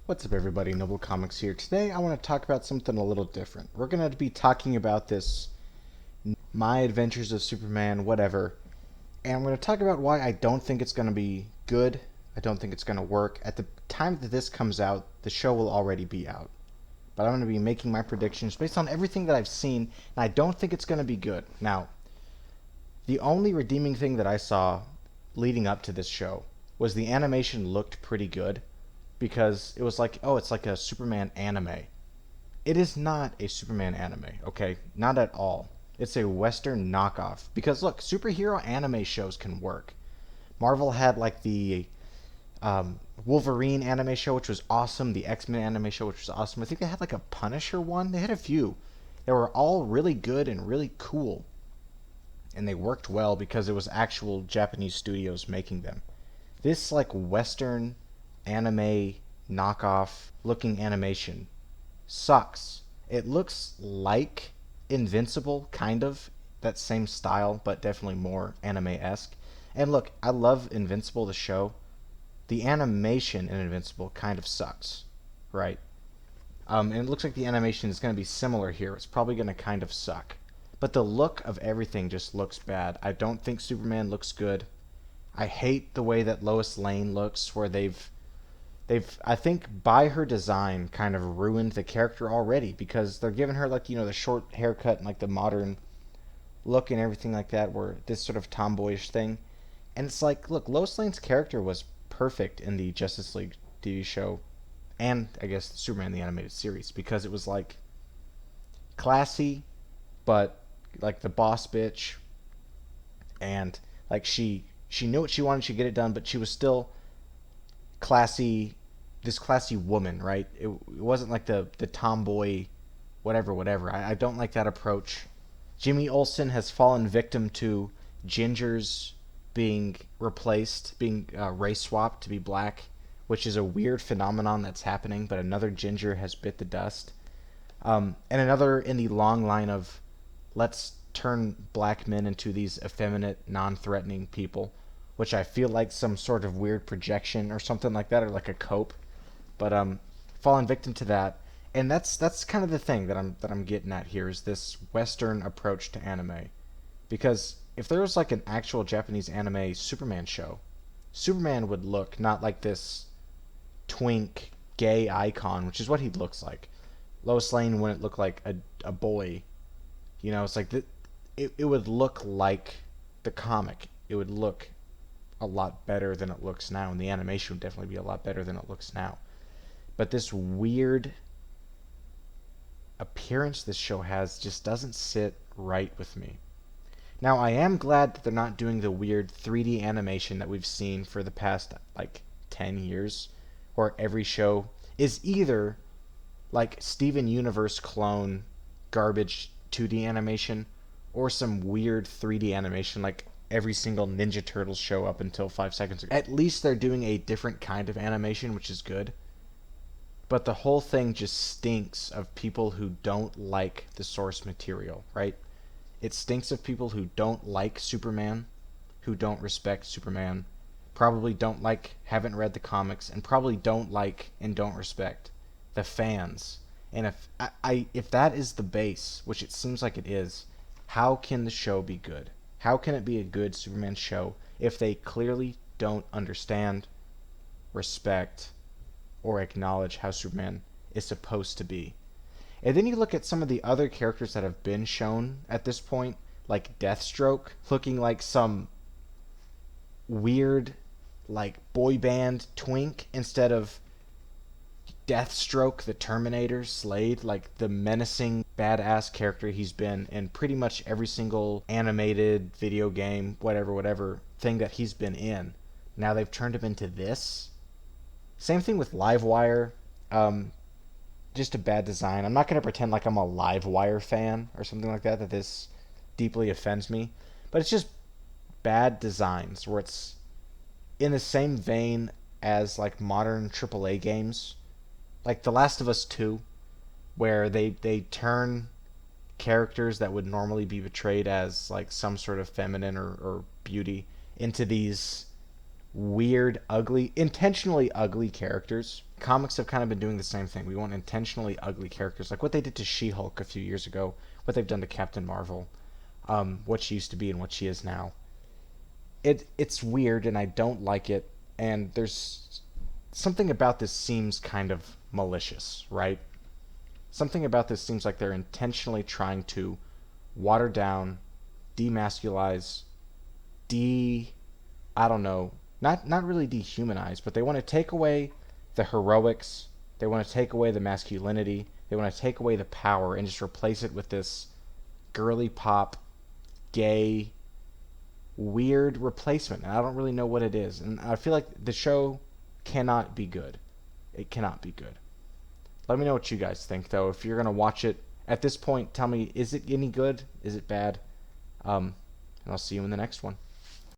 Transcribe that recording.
What's up, everybody? Noble Comics here. Today, I want to talk about something a little different. We're going to be talking about this My Adventures of Superman, whatever, and I'm going to talk about why I don't think it's going to be good. I don't think it's going to work. At the time that this comes out, the show will already be out. But I'm going to be making my predictions based on everything that I've seen, and I don't think it's going to be good. Now, the only redeeming thing that I saw leading up to this show was the animation looked pretty good because it was like, oh, it's like a Superman anime. It is not a Superman anime, okay? Not at all. It's a Western knockoff. Because look, superhero anime shows can work. Marvel had like the Wolverine anime show, which was awesome. The X-Men anime show, which was awesome. I think they had like a Punisher one. They had a few. They were all really good and really cool. And they worked well because it was actual Japanese studios making them. This like Western anime knockoff looking animation sucks. It looks like Invincible, kind of that same style, but definitely more anime-esque. And look, I love Invincible, the show. The animation in Invincible kind of sucks, right? And it looks like the animation is going to be similar here. It's probably going to kind of suck. But the look of everything just looks bad. I don't think Superman looks good. I hate the way that Lois Lane looks, where they've I think by her design kind of ruined the character already because they're giving her like the short haircut and like the modern look and everything like that, where this sort of tomboyish thing. And it's like, look, Lois Lane's character was perfect in the Justice League TV show and I guess Superman the animated series because it was like classy but like the boss bitch, and like she knew what she wanted, she get it done, but she was still classy, this classy woman, right? It wasn't like the tomboy, whatever. I don't like that approach. Jimmy Olsen has fallen victim to gingers being replaced, being race swapped to be black, which is a weird phenomenon that's happening. But another ginger has bit the dust, and another in the long line of let's turn black men into these effeminate, non-threatening people, which I feel like some sort of weird projection or something like that, or like a cope. But fallen victim to that, and that's kind of the thing that I'm getting at here is this Western approach to anime, because if there was like an actual Japanese anime Superman show, Superman would look not like this twink gay icon, which is what he looks like. Lois Lane wouldn't look like a boy. It's like it would look like the comic. It would look a lot better than it looks now, and the animation would definitely be a lot better than it looks now. But this weird appearance this show has just doesn't sit right with me. Now, I am glad that they're not doing the weird 3D animation that we've seen for the past, like, 10 years, where every show is either like Steven Universe clone garbage 2D animation or some weird 3D animation like every single Ninja Turtles show up until 5 seconds ago. At least they're doing a different kind of animation, which is good. But the whole thing just stinks of people who don't like the source material, right? It stinks of people who don't like Superman, who don't respect Superman, probably don't like, haven't read the comics, and probably don't like and don't respect the fans. And if that is the base, which it seems like it is, how can the show be good? How can it be a good Superman show if they clearly don't understand, respect, or acknowledge how Superman is supposed to be? And then you look at some of the other characters that have been shown at this point, like Deathstroke, looking like some weird, like boy band twink instead of Deathstroke, the Terminator, Slade, like the menacing, badass character he's been in pretty much every single animated video game, whatever thing that he's been in. Now they've turned him into this. Same thing with Livewire. Just a bad design. I'm not going to pretend like I'm a Livewire fan or something like that this deeply offends me. But it's just bad designs where it's in the same vein as like modern AAA games, like The Last of Us 2, where they turn characters that would normally be portrayed as like some sort of feminine or beauty into these weird, ugly, intentionally ugly characters. Comics have kind of been doing the same thing. We want intentionally ugly characters, like what they did to She-Hulk a few years ago, what they've done to Captain Marvel, what she used to be and what she is now. It's weird, and I don't like it. And there's something about this seems kind of malicious, right? Something about this seems like they're intentionally trying to water down, demasculize, de I don't know, not really dehumanize, but they want to take away the heroics, they want to take away the masculinity, they want to take away the power and just replace it with this girly pop, gay, weird replacement. And I don't really know what it is. And I feel like the show cannot be good. It cannot be good. Let me know what you guys think, though. If you're gonna watch it at this point, tell me, is it any good? Is it bad? And I'll see you in the next one.